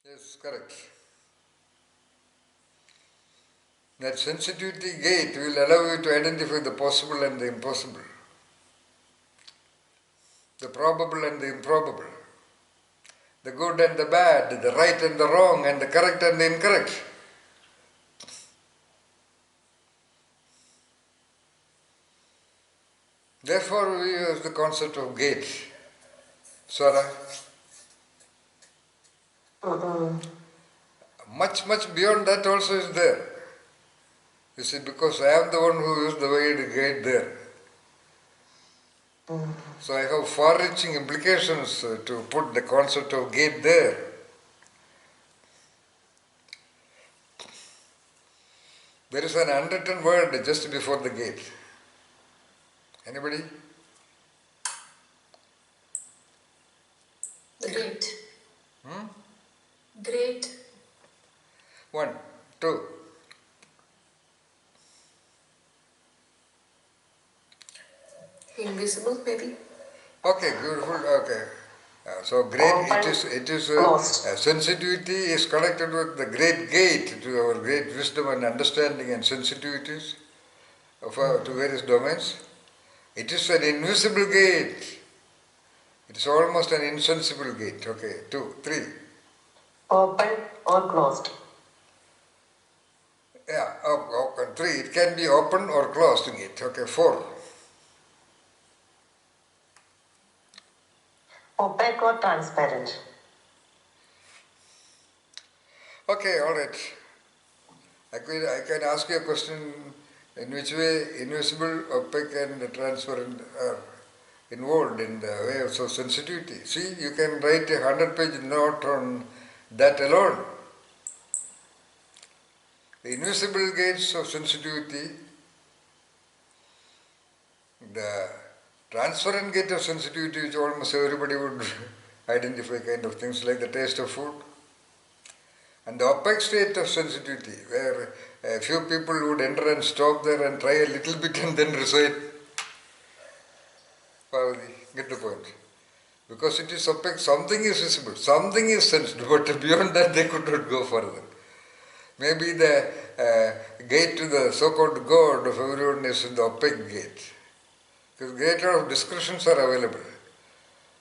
Yes, correct. That sensitivity gate will allow you to identify the possible and the impossible, the probable and the improbable, the good and the bad, the right and the wrong, and the correct and the incorrect. Therefore, we use the concept of gate. Swara. Much beyond that also is there. You see, because I am the one who used the word gate there. So I have far-reaching implications to put the concept of gate there. There is an unwritten word just before the gate. Anybody? Great. Great. 1, 2. Invisible, maybe. Okay, beautiful. Okay. So great. It is. Sensitivity is connected with the great gate to our great wisdom and understanding and sensitivities to various domains. It is an invisible gate. It is almost an insensible gate. Okay. 2, 3. Open or closed. Yeah. 3. It can be open or closed gate. Okay. 4. Opaque or transparent. Okay. All right. I can ask you a question. In which way invisible, opaque, and transparent are involved in the way of sensitivity? See, you can write a 100-page note on that alone. The invisible gates of sensitivity, the transparent gate of sensitivity, which almost everybody would identify, kind of things like the taste of food, and the opaque state of sensitivity, where a few people would enter and stop there and try a little bit and then recite. Get the point. Because it is opaque, something is visible, something is sensed, but beyond that they could not go further. Maybe the gate to the so-called God of everyone is in the opaque gate. Because great lot of descriptions are available.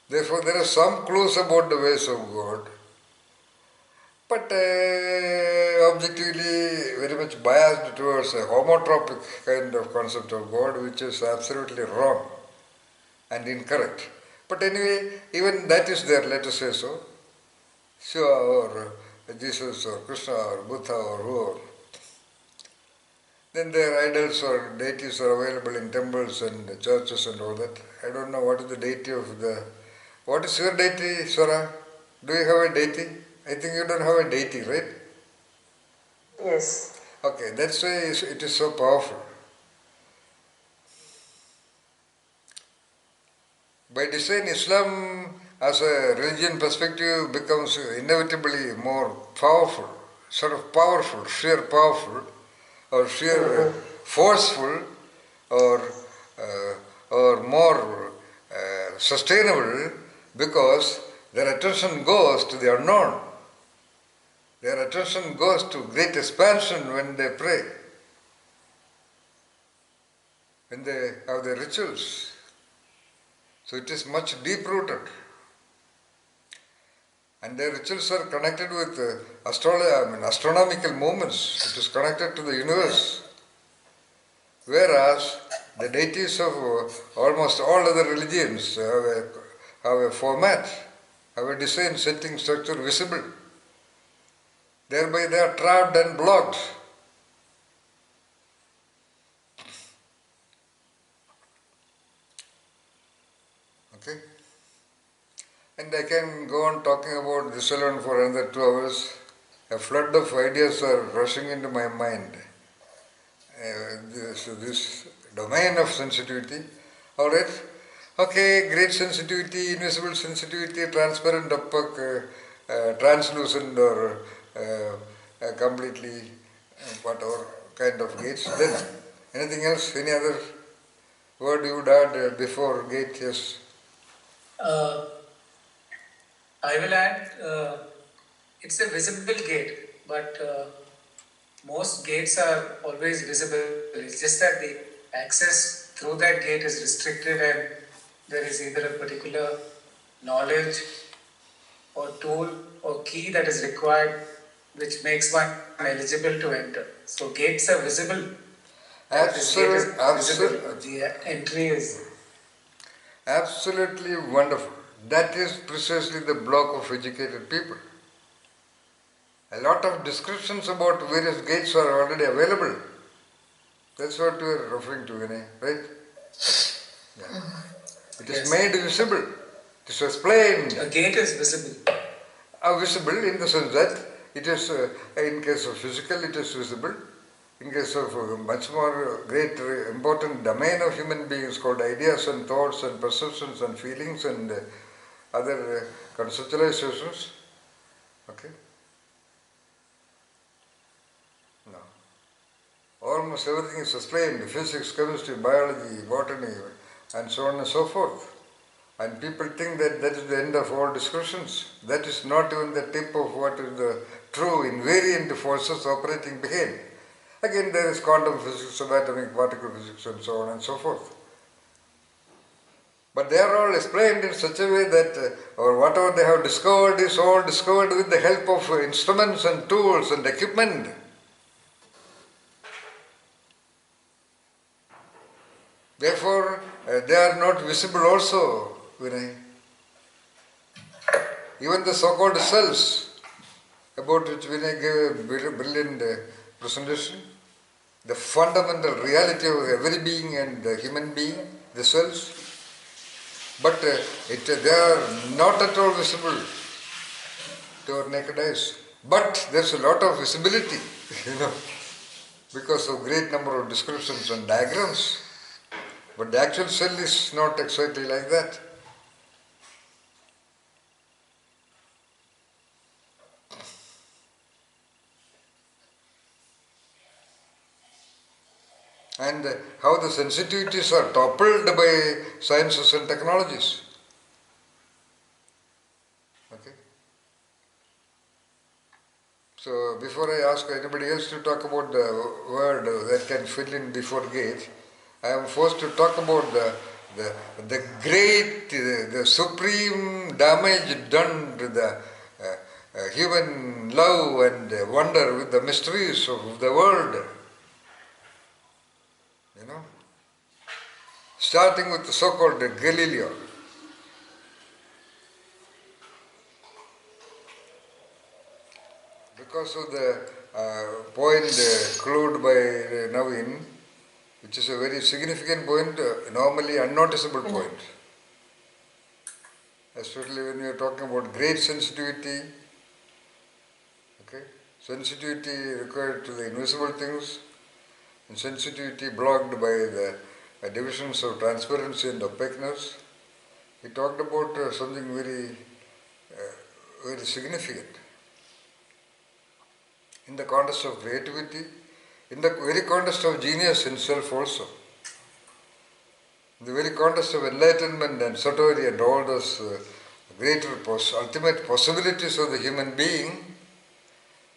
Therefore, there are some clues about the ways of God, but objectively very much biased towards a homotropic kind of concept of God, which is absolutely wrong and incorrect. But anyway, even that is there, let us say so. Shiva or Jesus or Krishna or Buddha or whoever. Then their idols or deities are available in temples and churches and all that. I don't know what is the deity of the... What is your deity, Swara? Do you have a deity? I think you don't have a deity, right? Yes. Okay, that's why it is so powerful. By design, Islam as a religion perspective becomes inevitably more powerful, sort of powerful, sheer powerful, or sheer forceful, or more sustainable, because their attention goes to the unknown. Their attention goes to great expansion when they pray, when they have their rituals. So it is much deep-rooted. And their rituals are connected with astronomical movements. It is connected to the universe. Whereas the deities of almost all other religions have a format, have a design, setting, structure visible. Thereby they are trapped and blocked. Okay? And I can go on talking about this alone for another 2 hours. A flood of ideas are rushing into my mind. This domain of sensitivity. Alright? Okay, great sensitivity, invisible sensitivity, transparent, opaque, translucent, or completely whatever kind of gates. Then, anything else? Any other word you would add before gate? Yes. I will add It's a visible gate, but most gates are always visible. It's just that the access through that gate is restricted, and there is either a particular knowledge or tool or key that is required, which makes one eligible to enter. So gates are visible. That this gate is visible, but the entry is. Absolutely wonderful. That is precisely the block of educated people. A lot of descriptions about various gates are already available. That's what we are referring to, Vinay, right? Yeah. It is made visible. It is explained. A gate is visible. Visible in the sense that it is, in case of physical, it is visible. In case of much more great important domain of human beings called ideas and thoughts and perceptions and feelings and other conceptualizations. Okay? No. Almost everything is explained, physics, chemistry, biology, botany, and so on and so forth. And people think that that is the end of all discussions. That is not even the tip of what is the true invariant forces operating behind. Again, there is quantum physics, subatomic particle physics, and so on and so forth. But they are all explained in such a way that, or whatever they have discovered is all discovered with the help of instruments and tools and equipment. Therefore, they are not visible also, Vinay. Even the so-called cells, about which Vinay gave a brilliant presentation, the fundamental reality of every being and the human being, the cells, but they are not at all visible to our naked eyes. But there's a lot of visibility, because of great number of descriptions and diagrams. But the actual cell is not exactly like that. And how the sensitivities are toppled by sciences and technologies. Okay. So before I ask anybody else to talk about the word that can fill in before gate, I am forced to talk about the great, the supreme damage done to the human love and wonder with the mysteries of the world. Starting with the so-called Galileo. Because of the point clued by Naveen, which is a very significant point, normally unnoticeable point. Especially when you are talking about great sensitivity, okay? Sensitivity required to the invisible things, and sensitivity blocked by the divisions of transparency and opaqueness. He talked about something very, very significant. In the context of creativity, in the very context of genius himself also. In the very context of enlightenment and satori and all those greater ultimate possibilities of the human being,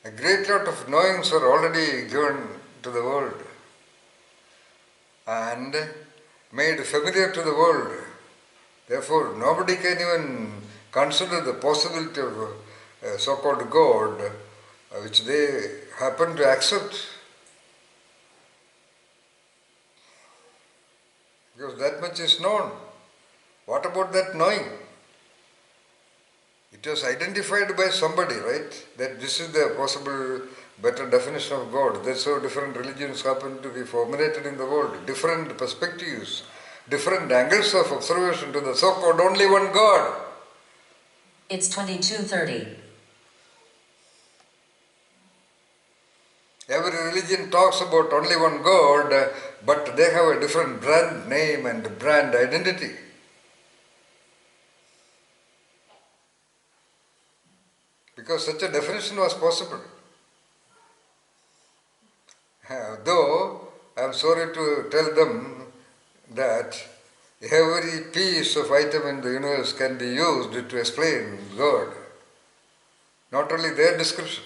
a great lot of knowings are already given to the world and made familiar to the world. Therefore, nobody can even consider the possibility of a so-called God, which they happen to accept. Because that much is known. What about that knowing? It was identified by somebody, right? That this is the possible better definition of God. That's how different religions happen to be formulated in the world. Different perspectives, different angles of observation to the so-called only one God. It's 22:30. Every religion talks about only one God, but they have a different brand name and brand identity. Because such a definition was possible. Though I am sorry to tell them that every piece of item in the universe can be used to explain God. not only their description.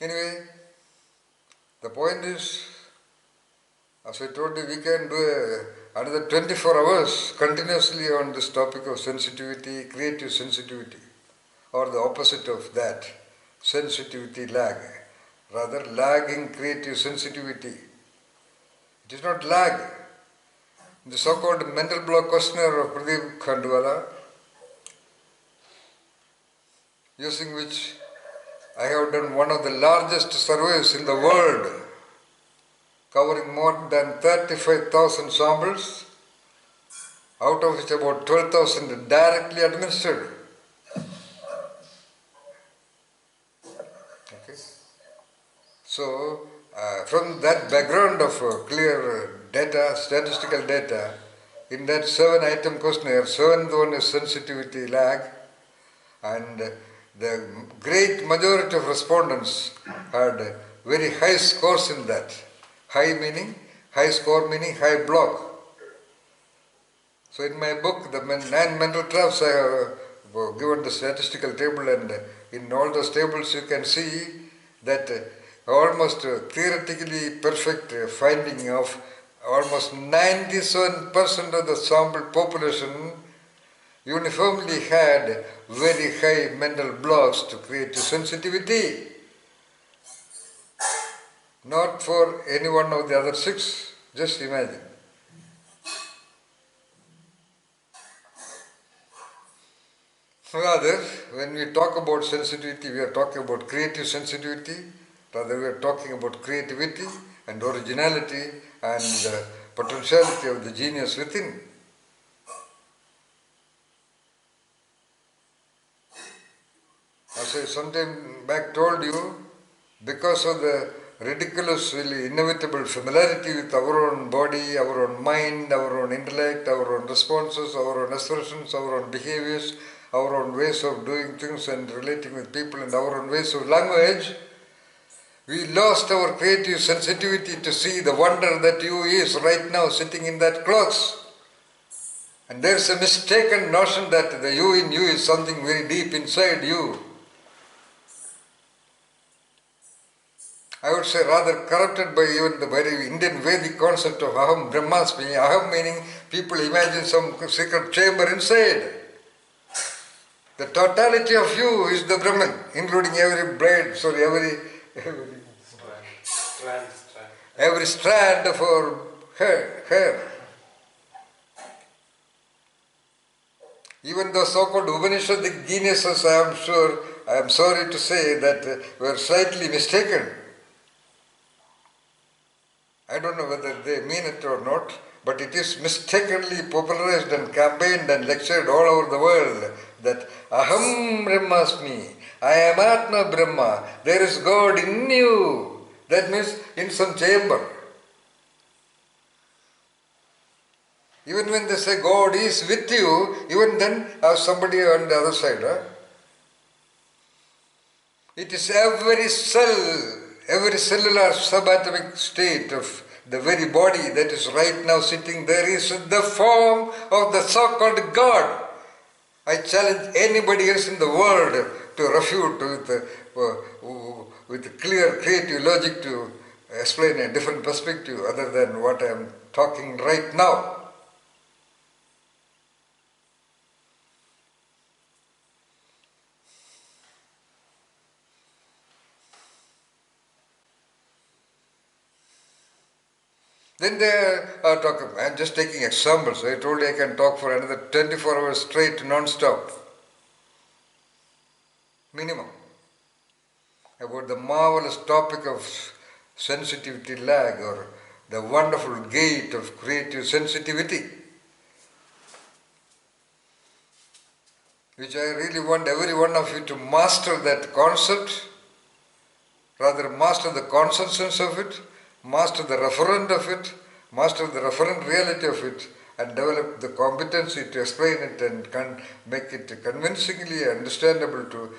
Anyway, the point is, as I told you, we can do another 24 hours continuously on this topic of sensitivity, creative sensitivity, or the opposite of that, sensitivity lag. Rather, lagging creative sensitivity. It is not lag. The so-called mental block questionnaire of Pradeep Khandwala, using which I have done one of the largest surveys in the world, covering more than 35,000 samples, out of which about 12,000 directly administered. Okay. So, from that background of clear data, statistical data, in that 7-item questionnaire, seventh one is sensitivity lag, and the great majority of respondents had very high scores in that. High score meaning high block. So in my book, the 9 mental traps, I have given the statistical table, and in all those tables you can see that almost theoretically perfect finding of almost 97% of the sample population uniformly had very high mental blocks to creative sensitivity. Not for any one of the other 6, just imagine. Rather, when we talk about sensitivity, we are talking about creative sensitivity. Rather, we are talking about creativity and originality and the potentiality of the genius within. As I sometime back told you, because of the ridiculously inevitable familiarity with our own body, our own mind, our own intellect, our own responses, our own expressions, our own behaviors, our own ways of doing things and relating with people, and our own ways of language, we lost our creative sensitivity to see the wonder that you is right now sitting in that clothes. And there is a mistaken notion that the you in you is something very deep inside you. I would say rather corrupted by even the very Indian Vedic concept of Aham Brahmasmi. Aham meaning people imagine some secret chamber inside. The totality of you is the Brahman, including every blade, every strand of our hair. Even those so-called Upanishadic geniuses, I am sorry to say that were slightly mistaken. I don't know whether they mean it or not, but it is mistakenly popularized and campaigned and lectured all over the world that Aham Brahmasmi, I am Atma Brahma, there is God in you. That means in some chamber. Even when they say God is with you, even then have somebody on the other side. It is every cell, every cellular subatomic state of the very body that is right now sitting there is the form of the so-called God. I challenge anybody else in the world to refute with clear creative logic to explain a different perspective other than what I am talking right now. Then they are talking, I am just taking examples. I told you I can talk for another 24 hours straight, non-stop. Minimum. About the marvelous topic of sensitivity lag, or the wonderful gate of creative sensitivity, which I really want every one of you to master that concept, rather master the consciousness of it, master the referent of it, master the referent reality of it, and develop the competency to explain it and make it convincingly understandable to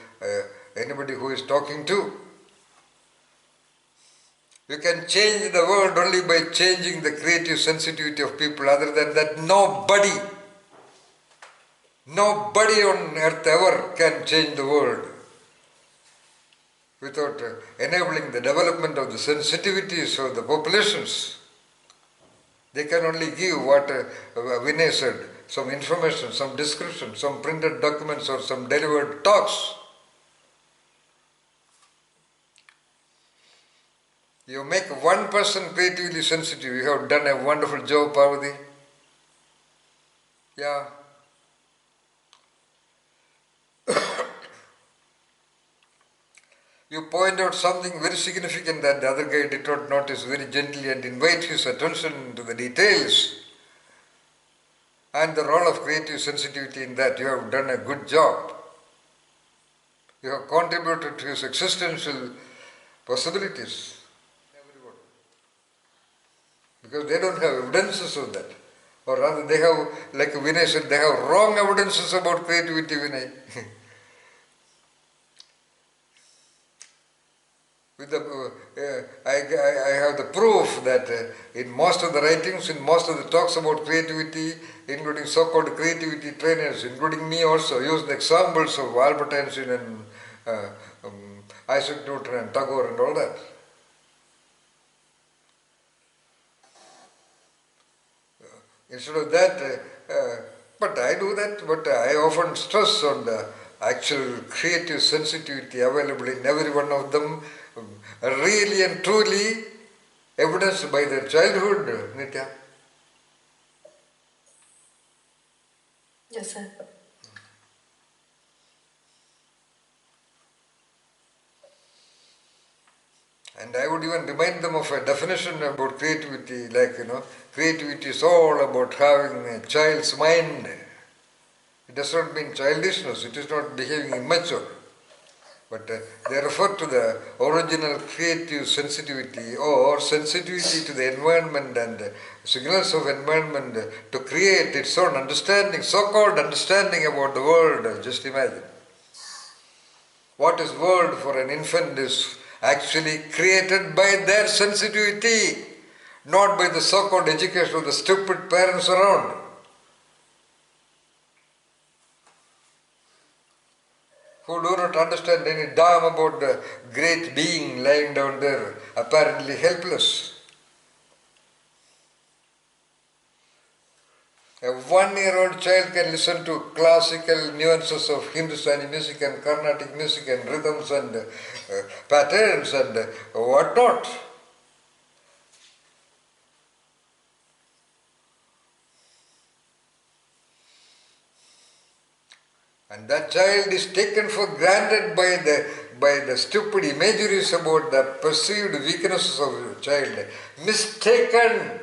anybody who is talking to. You can change the world only by changing the creative sensitivity of people. Other than that, nobody. Nobody on earth ever can change the world without enabling the development of the sensitivities of the populations. They can only give what Vinay said, some information, some description, some printed documents or some delivered talks. You make one person creatively sensitive, you have done a wonderful job, Parvati. Yeah. You point out something very significant that the other guy did not notice very gently and invite his attention to the details. And the role of creative sensitivity in that, you have done a good job. You have contributed to his existential possibilities. Because they don't have evidences of that. Or rather they have, like Vinay said, they have wrong evidences about creativity, Vinay. With the, I have the proof that in most of the writings, in most of the talks about creativity, including so-called creativity trainers, including me also, use the examples of Albert Einstein and Isaac Newton and Tagore and all that. Instead of that, but I do that, but I often stress on the actual creative sensitivity available in every one of them, really and truly evidenced by their childhood, Nitya. Yes, sir. And I would even remind them of a definition about creativity, like, creativity is all about having a child's mind. It does not mean childishness, it is not behaving immature. But they refer to the original creative sensitivity or sensitivity to the environment and signals of environment to create its own understanding, so-called understanding about the world. Just imagine. What is world for an infant is actually created by their sensitivity, not by the so-called education of the stupid parents around. Who do not understand any damn about the great being lying down there, apparently helpless. A 1-year-old child can listen to classical nuances of Hindustani music and Carnatic music and rhythms and patterns and whatnot. And that child is taken for granted by the stupid imageries about the perceived weaknesses of the child. Mistaken.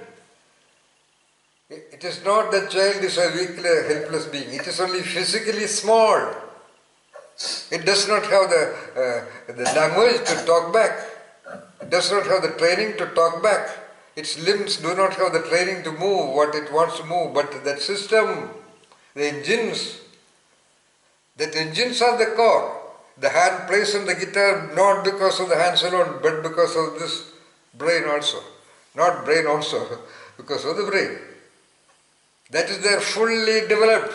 It is not that child is a weak, helpless being. It is only physically small. It does not have the language to talk back. It does not have the training to talk back. Its limbs do not have the training to move what it wants to move. But that system, the engines are the core. The hand plays on the guitar not because of the hands alone, but because of this brain also. Not brain also, because of the brain. That is there fully developed.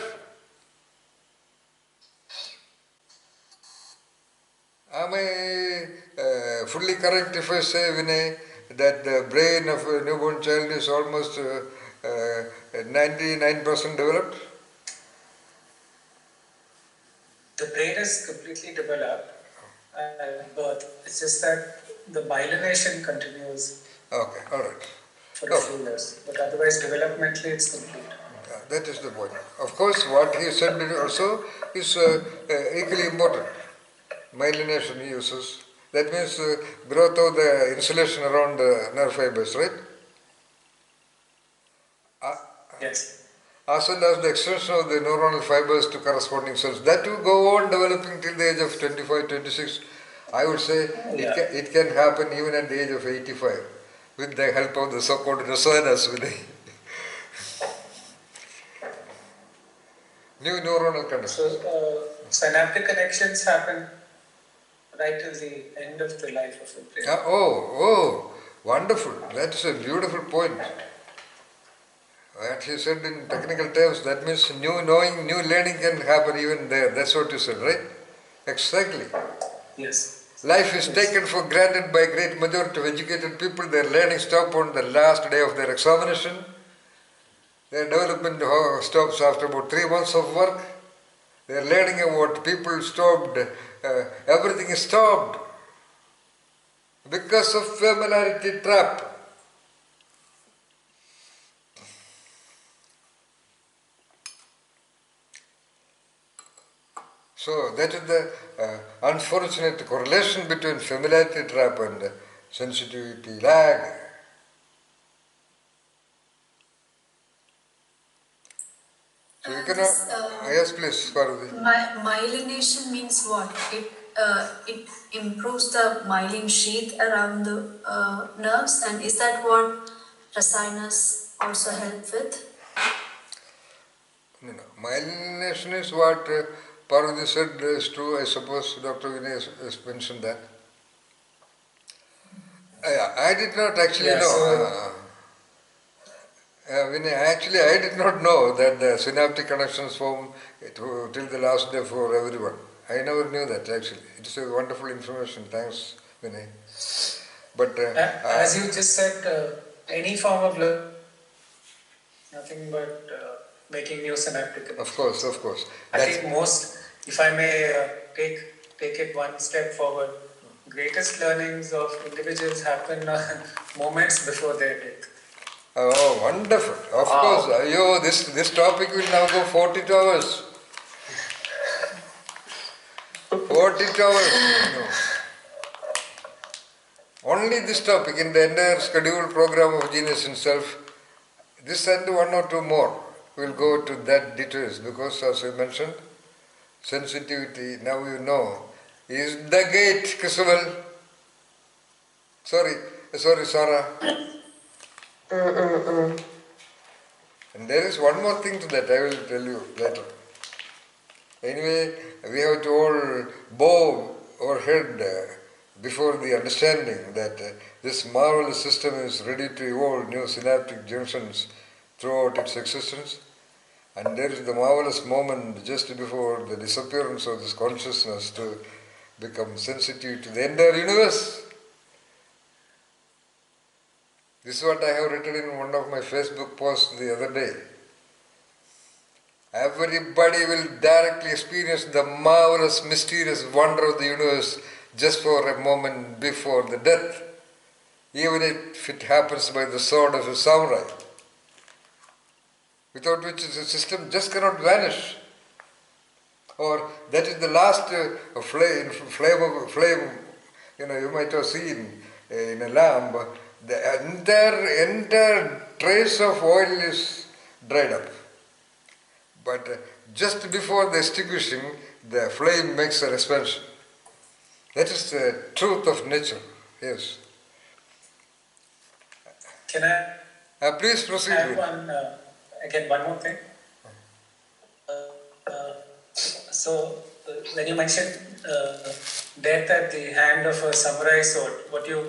Am I fully correct if I say, Vinay, that the brain of a newborn child is almost 99% developed? The brain is completely developed at birth. It's just that the myelination continues Okay, all right. for a few years. But otherwise, developmentally, it's complete. That is the point. Of course, what he said also is equally important. Myelination he uses. That means growth of the insulation around the nerve fibers, right? Yes. As well as the extension of the neuronal fibers to corresponding cells. That will go on developing till the age of 25, 26. I would say it can happen even at the age of 85 with the help of the so-called Rasayanas, with the new neuronal connections. So, synaptic connections happen right till the end of the life of the brain. Oh, wonderful. That's a beautiful point. What he said in technical terms, that means new knowing, new learning can happen even there. That's what you said, right? Exactly. Yes. Life is Yes. taken for granted by great majority of educated people. Their learning stops on the last day of their examination. Their development stops after about 3 months of work. Their learning about people stopped. Everything is stopped because of familiarity trap. So that is the unfortunate correlation between familiarity trap and sensitivity lag. So you cannot. Yes, please, Parvati. Myelination means what? It improves the myelin sheath around the nerves, and is that what Rasayanas also help with? No, no. Myelination is what Parvati said is true. I suppose Dr. Vinay has mentioned that. I did not actually Yeah, know. so Vinay, actually, I did not know that the synaptic connections form till the last day for everyone. I never knew that actually. It's a wonderful information. Thanks, Vinay. But as you just said, any form of learning, nothing but making new synaptic connections. of course. I think most, if I may take it one step forward, greatest learnings of individuals happen moments before their death. Oh, wonderful. Of course. This topic will now go 42 hours. 42 hours. No. Only this topic in the entire scheduled program of Genius himself. This and one or two more will go to that details because, as I mentioned, sensitivity, now you know, is the gate, Kisabel. Sorry, Sarah. And there is one more thing to that, I will tell you later. Anyway, we have to all bow our head before the understanding that this marvelous system is ready to evolve new synaptic junctions throughout its existence. And there is the marvelous moment just before the disappearance of this consciousness to become sensitive to the entire universe. This is what I have written in one of my Facebook posts the other day. Everybody will directly experience the marvelous, mysterious wonder of the universe just for a moment before the death, even if it happens by the sword of a samurai, without which the system just cannot vanish. Or that is the last flame, you might have seen in a lamp, the entire trace of oil is dried up. But just before the extinguishing, the flame makes an expansion. That is the truth of nature. Yes. Can I Please proceed. add one more thing? When you mentioned death at the hand of a samurai sword, what you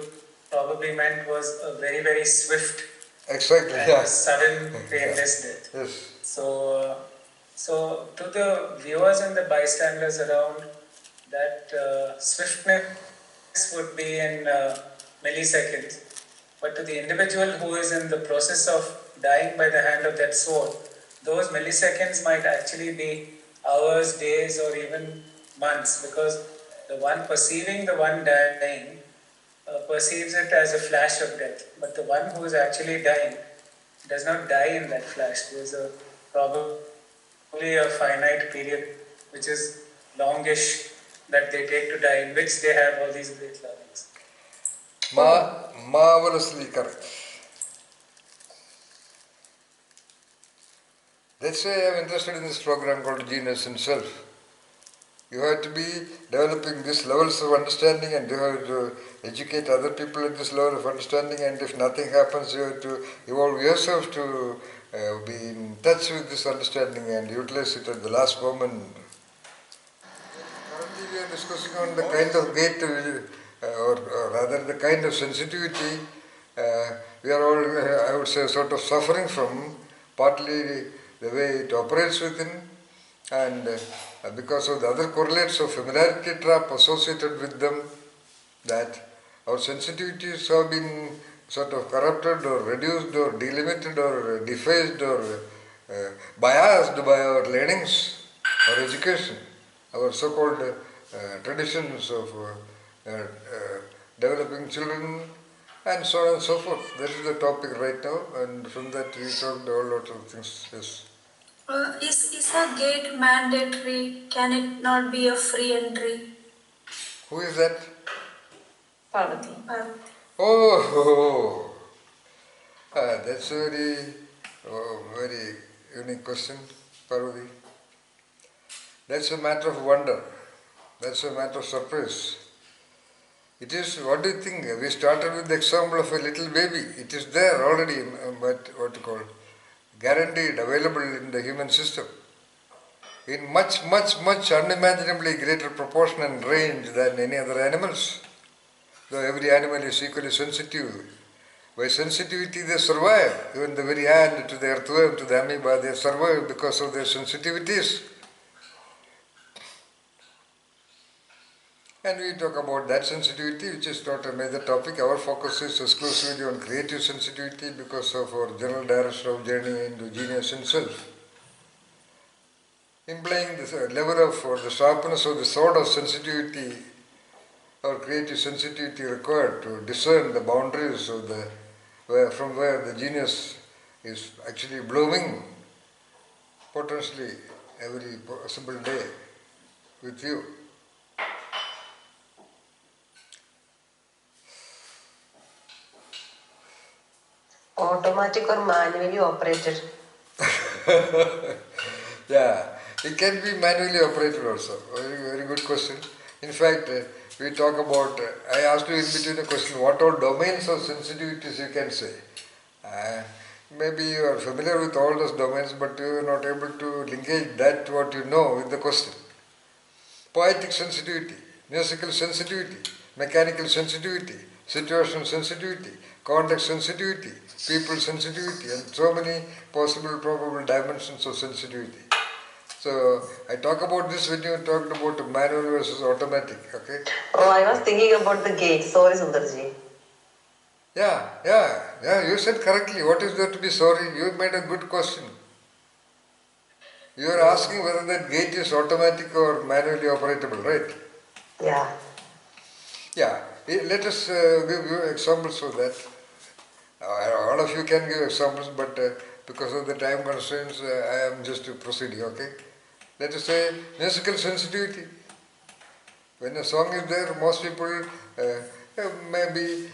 probably meant was a very, very swift Exactly. and sudden, painless death. Yes. So to the viewers and the bystanders around, that swiftness would be in milliseconds. But to the individual who is in the process of dying by the hand of that sword, those milliseconds might actually be hours, days, or even months, because the one perceiving the one dying perceives it as a flash of death. But the one who is actually dying does not die in that flash. There is probably a finite period which is longish that they take to die, in which they have all these great learnings. Marvelously correct. That's why I am interested in this program called Genius himself. You have to be developing these levels of understanding, and you have to educate other people at this level of understanding, and if nothing happens, you have to evolve yourself to be in touch with this understanding and utilize it at the last moment. Currently we are discussing on the kind of gate, or rather the kind of sensitivity we are all, I would say, sort of suffering from. partly the way it operates within, and because of the other correlates of familiarity trap associated with them, that our sensitivities have been sort of corrupted or reduced or delimited or defaced or biased by our learnings, our education, our so-called traditions of developing children, and so on and so forth. That is the topic right now, and from that we talked a whole lot of things. Yes. Is a gate mandatory? Can it not be a free entry? Who is that? Parvati. Oh, that's a very unique question, Parvati. That's a matter of wonder. That's a matter of surprise. It is, what do you think? We started with the example of a little baby. It is there already, but what to call, guaranteed, available in the human system. In much unimaginably greater proportion and range than any other animals. Though every animal is equally sensitive. By sensitivity they survive. Even the very ant, to the earthworm, to the amoeba, they survive because of their sensitivities. And we talk about that sensitivity, which is not a major topic. Our focus is exclusively on creative sensitivity because of our general direction of journey into genius himself. Implying the level of, or the sharpness of the sword of sensitivity or creative sensitivity required to discern the boundaries of the from where the genius is actually blooming potentially every possible day with you. Automatic or manually operated? Yeah, it can be manually operated also. Very good question. In fact, we talk about, I asked you in between a question, what all domains of sensitivities you can say. Maybe you are familiar with all those domains, but you are not able to linkage that what you know with the question. Poetic sensitivity, musical sensitivity, mechanical sensitivity, situational sensitivity, context sensitivity, people sensitivity, and so many possible probable dimensions of sensitivity. So I talk about this when you talked about manual versus automatic, okay? Oh, I was thinking about the gate. Sorry, Sundarji. Yeah, you said correctly. What is there to be sorry? You made a good question. You are asking whether that gate is automatic or manually operable, right? Yeah. Yeah, let us give you examples for that. All of you can give examples, but because of the time constraints, I am just proceeding, okay? Let us say musical sensitivity. When a song is there, most people may be,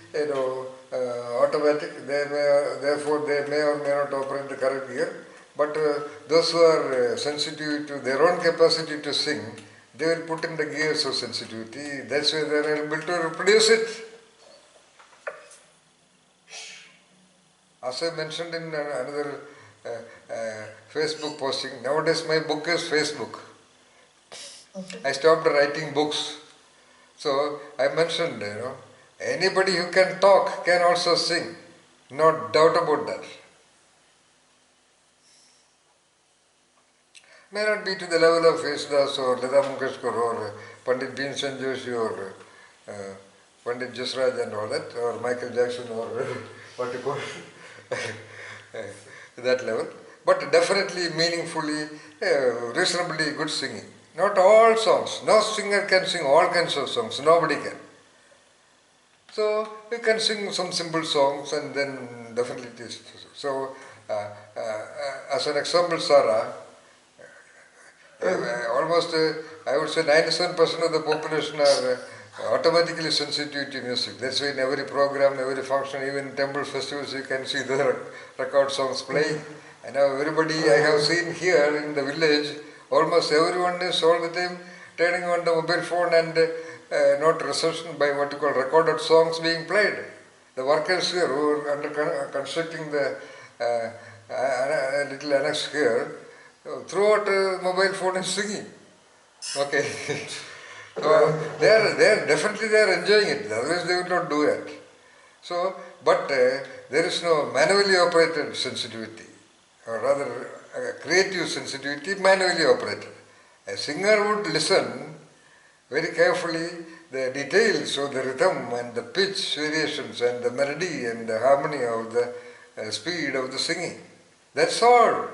automatic. Therefore, they may or may not operate the correct gear. But those who are sensitive to their own capacity to sing, they will put in the gears of sensitivity. That's why they are able to reproduce it. As I mentioned in another Facebook posting, nowadays my book is Facebook. I stopped writing books. So I mentioned, anybody who can talk can also sing. No doubt about that. May not be to the level of Yesudas or Lata Mangeshkar or Pandit Bhimsen Joshi or Pandit Jasraj and all that, or Michael Jackson or what you call that level. But definitely, meaningfully, reasonably good singing. Not all songs. No singer can sing all kinds of songs. Nobody can. So you can sing some simple songs and then definitely it is. So as an example, Sarah, almost I would say 97% of the population are automatically sensitive to music. That's why in every program, every function, even in temple festivals, you can see the record songs playing. And now everybody I have seen here in the village, almost everyone is all the time turning on the mobile phone and not reception by what you call recorded songs being played. The workers here who are under constructing the little annex here, throughout mobile phone is singing. Okay. So they are definitely they are enjoying it. Otherwise they would not do it. So, but there is no manually operated sensitivity. or rather creative sensitivity, manually operated. A singer would listen very carefully the details of the rhythm and the pitch variations and the melody and the harmony of the speed of the singing. That's all.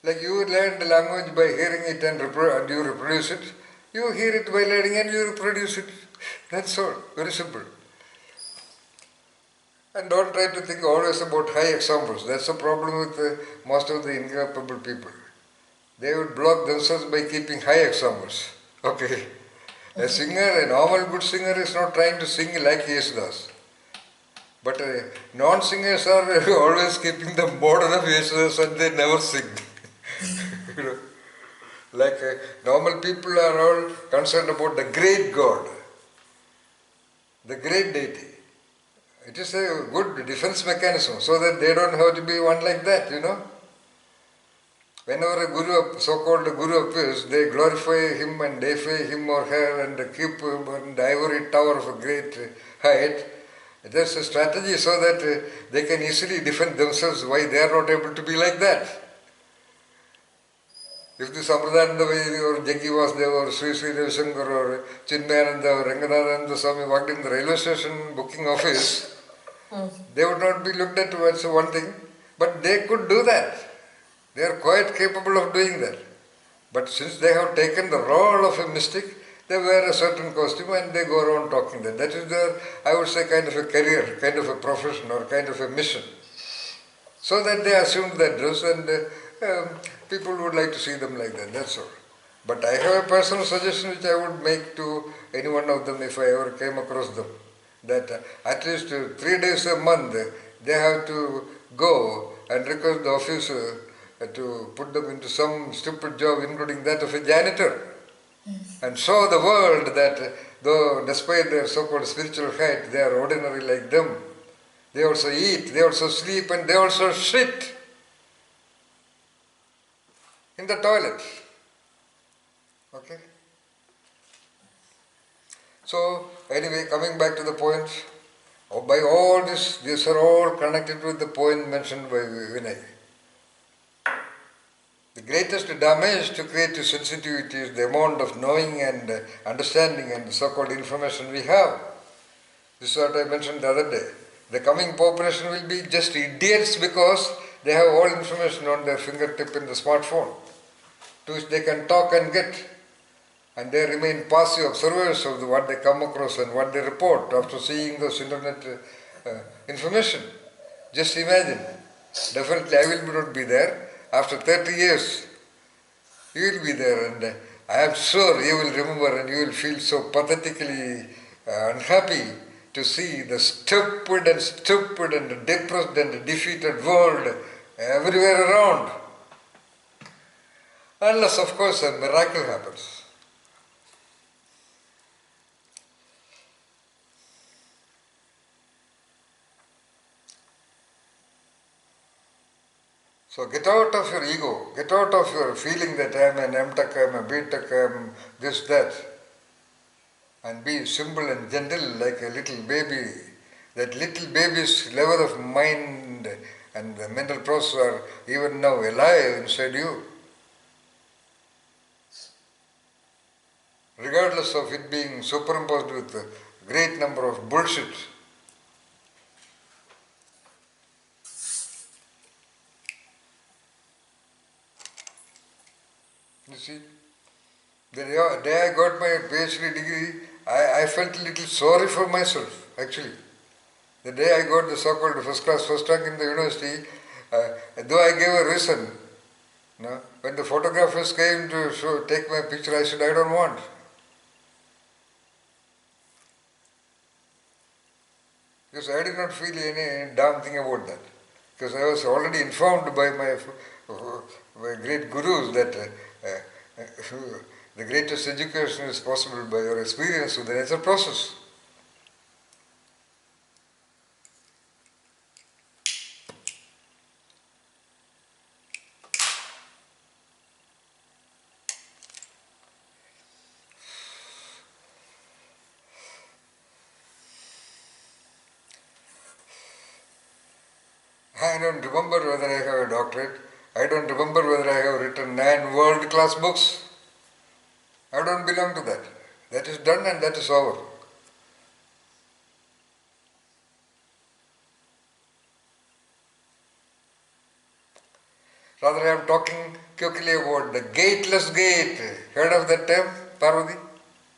Like you learn the language by hearing it and you reproduce it. You hear it by learning and you reproduce it. That's all. Very simple. And don't try to think always about high examples. That's the problem with most of the incapable people. They would block themselves by keeping high examples. Okay. A singer, a normal good singer is not trying to sing like Yesudas. But non-singers are always keeping the model of Yesudas and they never sing. You know, like normal people are all concerned about the great God, the great deity. It is a good defense mechanism so that they don't have to be one like that, you know. Whenever a guru, so-called guru appears, they glorify him and deify him or her and keep him in the ivory tower of a great height. That's a strategy so that they can easily defend themselves why they are not able to be like that. If the Sampradananda or Jaggi Vasudeva or Sri Sri Ravi Shankar or Chinmayananda or Ranganathananda Swami walked in the railway station booking office, they would not be looked at as one thing, but they could do that. They are quite capable of doing that. But since they have taken the role of a mystic, they wear a certain costume and they go around talking that. That is their, I would say, kind of a career, kind of a profession or kind of a mission. So that they assumed that dress and people would like to see them like that, that's all. But I have a personal suggestion which I would make to any one of them if I ever came across them. That at least 3 days a month they have to go and request the officer to put them into some stupid job, including that of a janitor, and show the world that though despite their so-called spiritual height, they are ordinary like them. They also eat, they also sleep, and they also shit in the toilet. Okay? So, anyway, coming back to the point, by all this, these are all connected with the point mentioned by Vinay. The greatest damage to creative sensitivity is the amount of knowing and understanding and so-called information we have. This is what I mentioned the other day. The coming population will be just idiots because they have all information on their fingertip in the smartphone, to which they can talk and get. And they remain passive observers of what they come across and what they report after seeing those internet information. Just imagine. Definitely I will not be there. After 30 years, you will be there, and I am sure you will remember and you will feel so pathetically unhappy to see the stupid and depressed and defeated world everywhere around. Unless, of course, a miracle happens. So get out of your ego, get out of your feeling that I am an M.Tech, I am a B.Tech, I am this, that, and be simple and gentle like a little baby. That little baby's level of mind and the mental process are even now alive inside you. Regardless of it being superimposed with a great number of bullshit. You see, the day I got my PhD degree, I felt a little sorry for myself, actually. The day I got the so-called first class first rank in the university, though I gave a reason, no, when the photographers came to take my picture, I said, I don't want. Because I did not feel any damn thing about that. Because I was already informed by my great gurus that the greatest education is possible by your experience with the nature process. I don't remember whether I have a doctorate. I don't remember whether I have written 9 world-class books. I don't belong to that. That is done and that is over. Rather, I am talking quickly about the gateless gate. Heard of that term, Parvati?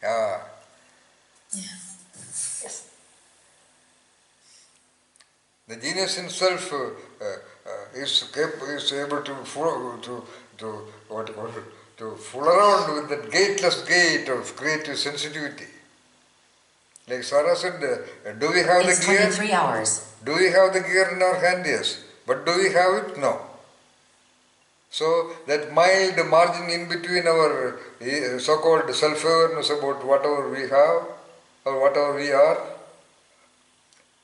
Yeah. Yes. The genius himself is able to fool around with that gateless gate of creative sensitivity. Like Sarah said, do we have It's the gear? 23 hours. Do we have the gear in our hand? Yes. But do we have it? No. So that mild margin in between our so-called self-awareness about whatever we have or whatever we are,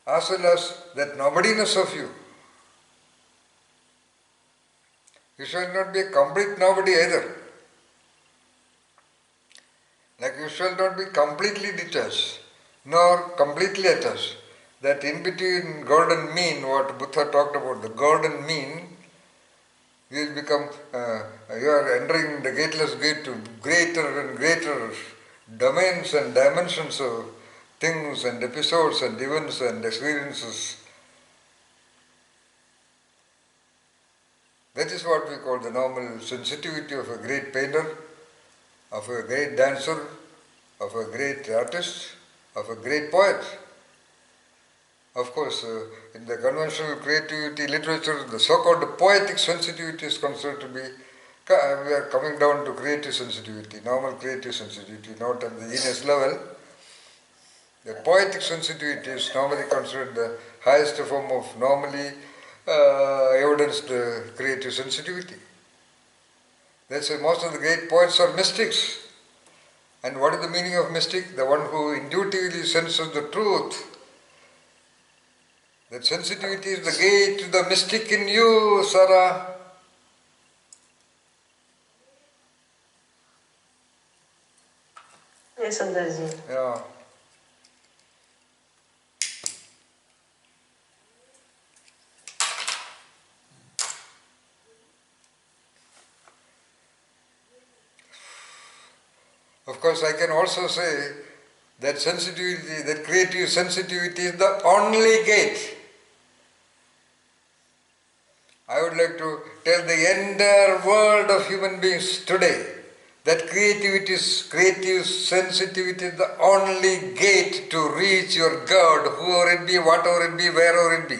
as well as that nobodiness of you. You shall not be a complete nobody either. Like you shall not be completely detached, nor completely attached. That in between golden mean, what Buddha talked about, the golden mean, you will become, you are entering the gateless gate to greater and greater domains and dimensions of things and episodes and events and experiences. That is what we call the normal sensitivity of a great painter, of a great dancer, of a great artist, of a great poet. Of course, in the conventional creativity literature, the so-called poetic sensitivity is considered to be, we are coming down to creative sensitivity, normal creative sensitivity, not at the genius level. The poetic sensitivity is normally considered the highest form of normally evidenced creative sensitivity. That's why most of the great poets are mystics. And what is the meaning of mystic? The one who intuitively senses the truth. That sensitivity is the gate to the mystic in you, Sarah. Yes, Sundarji. Yeah. Of course, I can also say that sensitivity, that creative sensitivity is the only gate. I would like to tell the entire world of human beings today that creative sensitivity is the only gate to reach your God, whoever it be, whatever it be, wherever it be.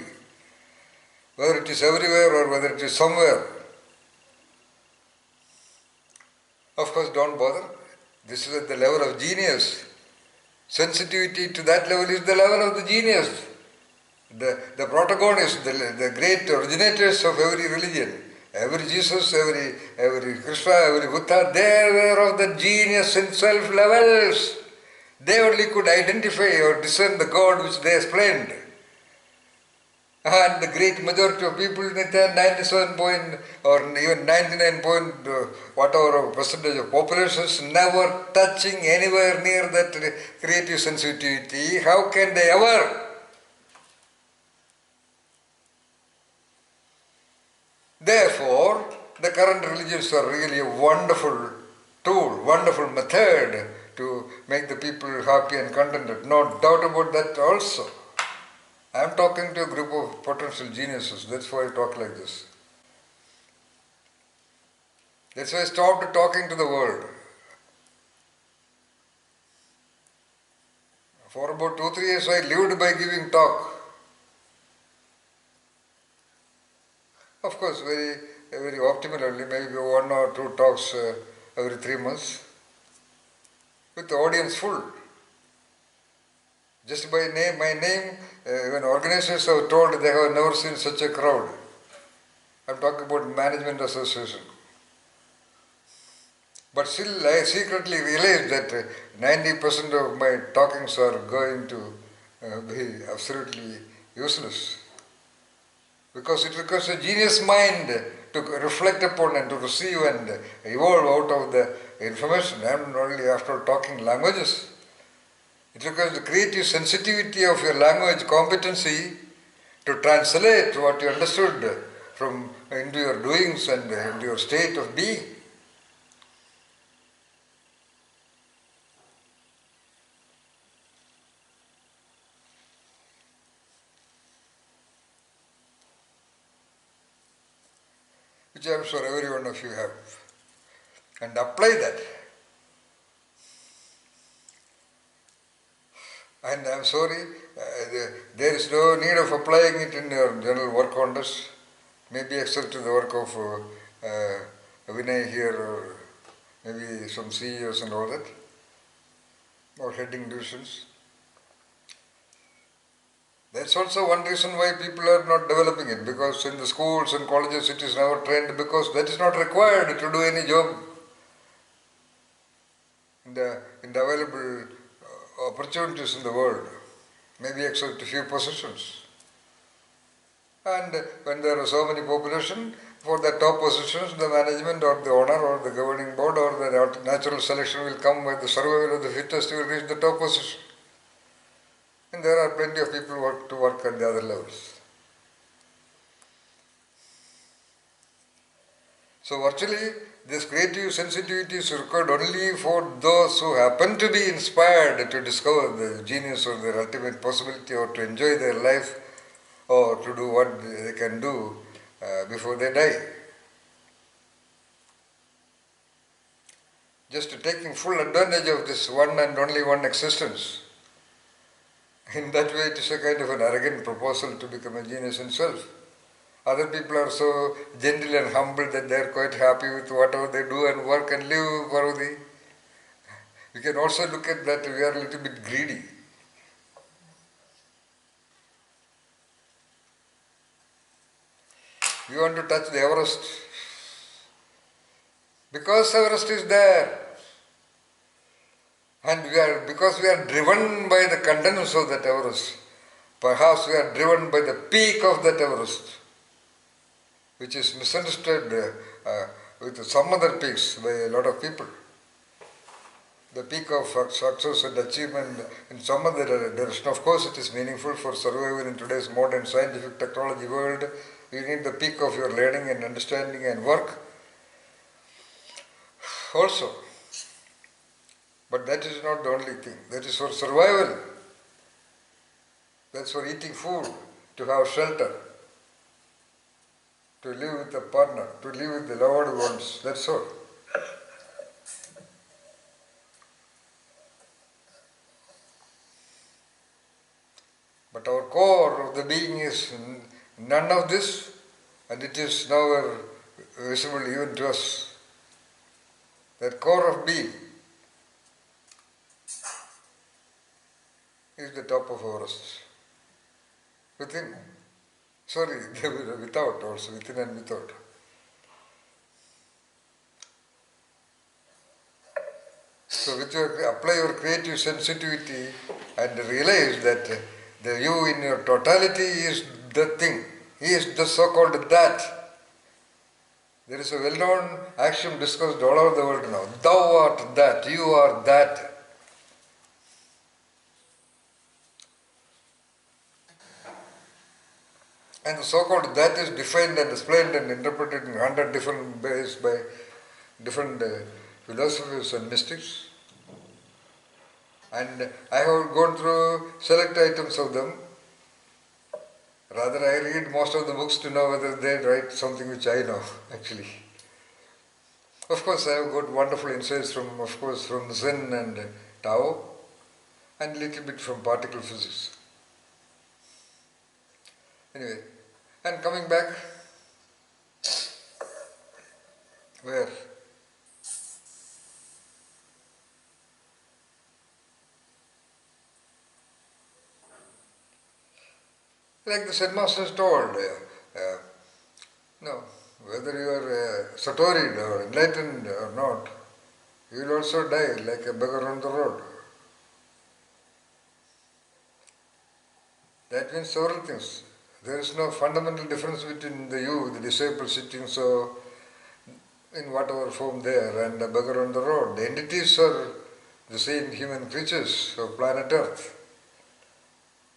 Whether it is everywhere or whether it is somewhere. Of course, don't bother. This is at the level of genius. Sensitivity to that level is the level of the genius. The protagonists, the great originators of every religion, every Jesus, every Krishna, every Buddha, they were of the genius in self levels. They only could identify or discern the God which they explained. And the great majority of people, 97 point or even 99 point whatever percentage of populations never touching anywhere near that creative sensitivity. How can they ever? Therefore, the current religions are really a wonderful tool, wonderful method to make the people happy and contented. No doubt about that also. I am talking to a group of potential geniuses. That's why I talk like this. That's why I stopped talking to the world. For about 2-3 years I lived by giving talk. Of course, very optimally, maybe 1 or 2 talks every 3 months, with the audience full. Just by my name, when organizers have told they have never seen such a crowd. I'm talking about management association. But still, I secretly realized that 90% of my talkings are going to be absolutely useless. Because it requires a genius mind to reflect upon and to receive and evolve out of the information. I am only after talking languages. It requires the creative sensitivity of your language competency to translate what you understood from into your doings and into your state of being. Which I am sure every one of you have. And apply that. And I am sorry, there is no need of applying it in your general work orders, maybe except to the work of Vinay here or maybe some CEOs and all that, or heading divisions. That's also one reason why people are not developing it, because in the schools and colleges it is never trained, because that is not required to do any job in the available opportunities in the world, maybe except a few positions. And when there are so many population, for the top positions, the management or the owner or the governing board or the natural selection will come with the survival of the fittest will reach the top position. And there are plenty of people to work at the other levels. So virtually, this creative sensitivity is required only for those who happen to be inspired to discover the genius or their ultimate possibility, or to enjoy their life, or to do what they can do before they die. Just taking full advantage of this one and only one existence. In that way, it is a kind of an arrogant proposal to become a genius himself. Other people are so gentle and humble that they are quite happy with whatever they do and work and live for the. We can also look at that we are a little bit greedy. We want to touch the Everest because Everest is there. And because we are driven by the contents of that Everest, perhaps we are driven by the peak of that Everest, which is misunderstood with some other peaks by a lot of people. The peak of success and achievement in some other direction. Of course, it is meaningful for survival in today's modern scientific technology world. You need the peak of your learning and understanding and work also. But that is not the only thing. That is for survival. That's for eating food, to have shelter, to live with a partner, to live with the loved ones. That's all. But our core of the being is none of this, and it is now visible even to us. That core of being is the top of Everest. Within, sorry, without also, within and without. So with apply your creative sensitivity and realize that the you in your totality is the thing. He is the so-called that. There is a well-known axiom discussed all over the world now. Thou art that, you are that. And the so-called that is defined and explained and interpreted in 100 different ways by different philosophers and mystics. And I have gone through select items of them. Rather, I read most of the books to know whether they write something which I know, actually. Of course, I have got wonderful insights from, of course, from Zen and Tao, and a little bit from particle physics. Anyway, and coming back, where? Like the Zen masters told, no, whether you are satoried or enlightened or not, you will also die like a beggar on the road. That means several things. There is no fundamental difference between the disciple sitting so in whatever form there and a beggar on the road. The entities are the same human creatures of planet Earth.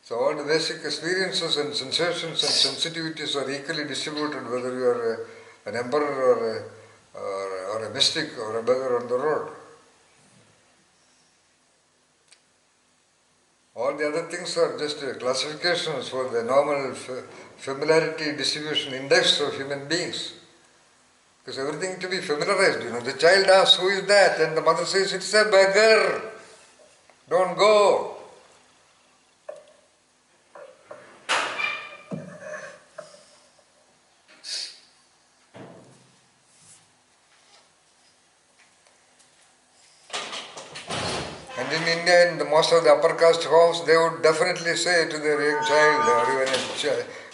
So all the basic experiences and sensations and sensitivities are equally distributed, whether you are an emperor or a mystic or a beggar on the road. All the other things are just classifications for the normal familiarity distribution index of human beings. Because everything to be familiarized, The child asks, who is that? And the mother says, it's a beggar. Don't go. And in India, in most of the upper caste homes, they would definitely say to their young child or even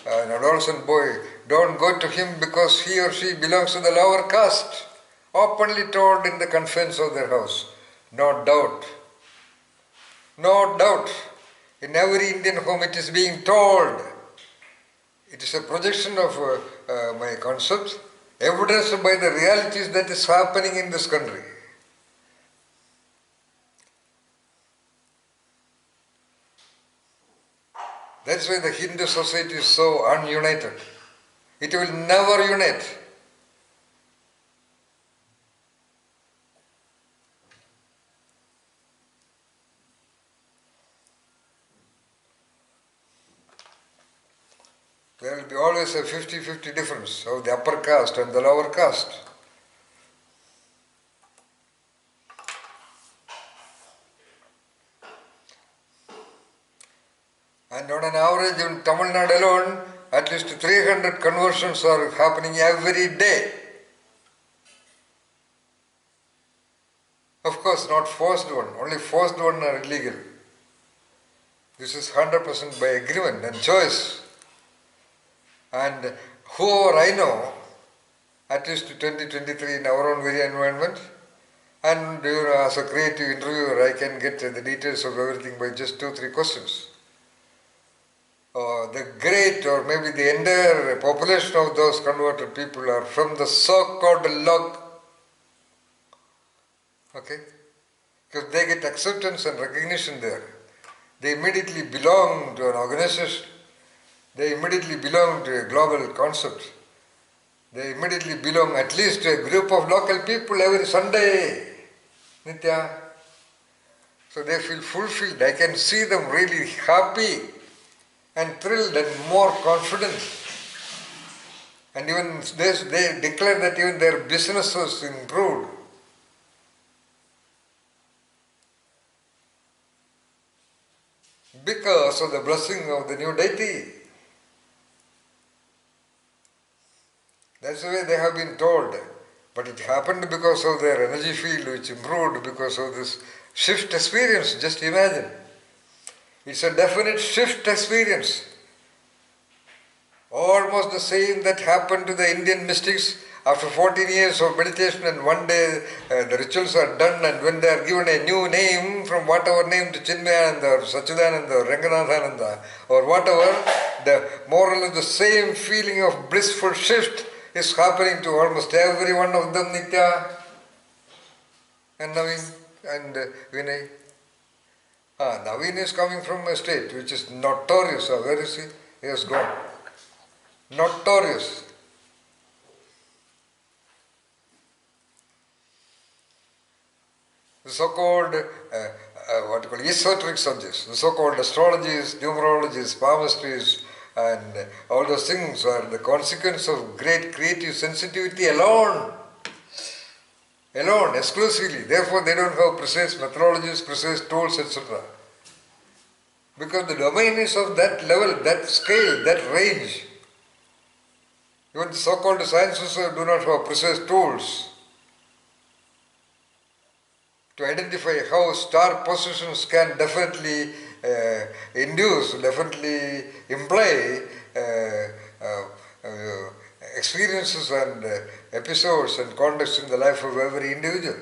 an adolescent boy, don't go to him because he or she belongs to the lower caste. Openly told in the confines of their house. No doubt. No doubt. In every Indian home it is being told. It is a projection of my concepts, evidenced by the realities that is happening in this country. That's why the Hindu society is so ununited. It will never unite. There will be always a 50-50 difference of the upper caste and the lower caste. And on an average in Tamil Nadu alone, at least 300 conversions are happening every day. Of course, not forced one. Only forced one are illegal. This is 100% by agreement and choice. And whoever I know, at least 2023 in our own very environment, and as a creative interviewer, I can get the details of everything by just 2-3 questions. The great or maybe the entire population of those converted people are from the so-called log. Okay? Because they get acceptance and recognition there. They immediately belong to an organization. They immediately belong to a global concept. They immediately belong at least to a group of local people every Sunday. Nitya. So they feel fulfilled. I can see them really happy and thrilled and more confident. And even they declare that even their businesses improved. Because of the blessing of the new deity. That's the way they have been told. But it happened because of their energy field which improved because of this shift experience. Just imagine. It's a definite shift experience. Almost the same that happened to the Indian mystics after 14 years of meditation, and one day the rituals are done, and when they are given a new name from whatever name to Chinmayananda or Sachidananda or Ranganathananda or whatever, the more or less the same feeling of blissful shift is happening to almost every one of them, Nitya and Naveen and Vinay. Naveen is coming from a state which is notorious. Where is he? He has gone. Notorious. The so-called esoteric subjects, the so-called astrologies, numerologies, palmistries, and all those things are the consequence of great creative sensitivity alone. Alone, exclusively. Therefore, they don't have precise methodologies, precise tools, etc. Because the domain is of that level, that scale, that range. Even the so-called sciences do not have precise tools to identify how star positions can definitely induce, definitely imply experiences and episodes and contexts in the life of every individual.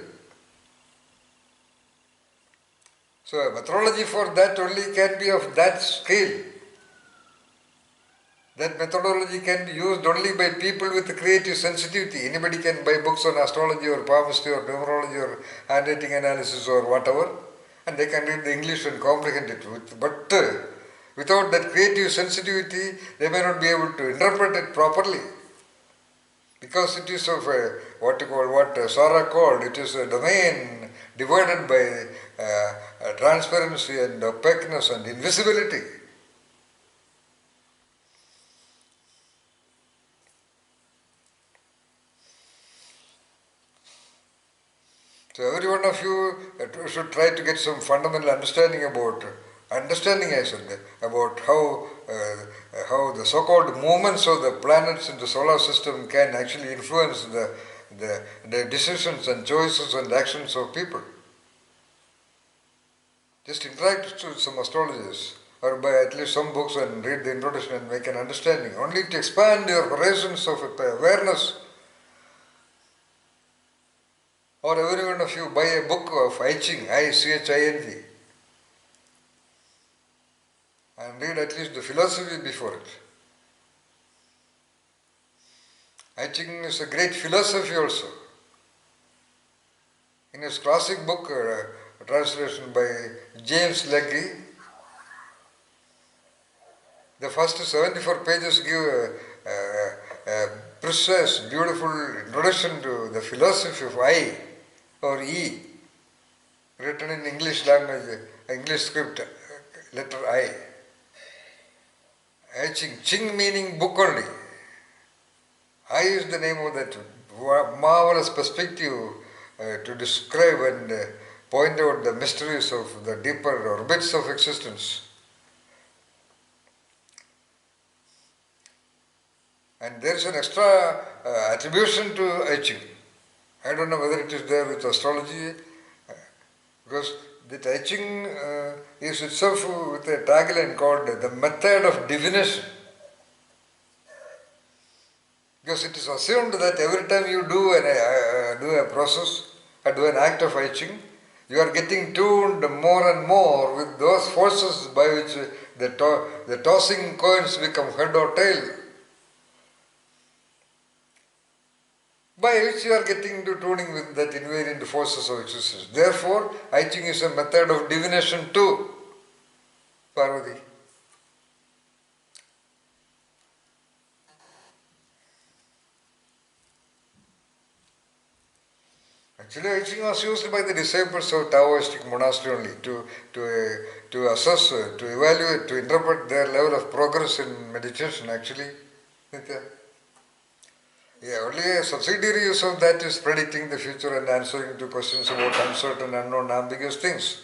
So a methodology for that only can be of that scale. That methodology can be used only by people with creative sensitivity. Anybody can buy books on astrology or palmistry or numerology or handwriting analysis or whatever, and they can read the English and comprehend it. But Without that creative sensitivity, they may not be able to interpret it properly. Because it is of what Sarah called, it is a domain divided by transparency and opaqueness and invisibility. So every one of you should try to get some fundamental understanding about how the so-called movements of the planets in the solar system can actually influence the decisions and choices and actions of people. Just interact with some astrologers or buy at least some books and read the introduction and make an understanding. Only to expand your horizons of awareness. Or every one of you buy a book of I Ching, I-C-H-I-N-G, and read at least the philosophy before it. I Ching is a great philosophy also. In his classic book, a translation by James Legge, the first 74 pages give a precise, beautiful introduction to the philosophy of I or E, written in English language, English script, letter I. I Ching, Ching meaning book only. I is the name of that marvelous perspective to describe and point out the mysteries of the deeper orbits of existence. And there is an extra attribution to I Ching. I don't know whether it is there with astrology, because the I Ching is itself with a tagline called the method of divination. Because it is assumed that every time you do a process or do an act of I Ching, you are getting tuned more and more with those forces by which the tossing coins become head or tail, by which you are getting into tuning with that invariant forces of existence. Therefore, I Ching is a method of divination too, Parvati. Actually, I Ching was used by the disciples of Taoistic monastery only to assess, to evaluate, to interpret their level of progress in meditation, actually. Nitya. Yeah, only a subsidiary use of that is predicting the future and answering to questions about uncertain, unknown, ambiguous things.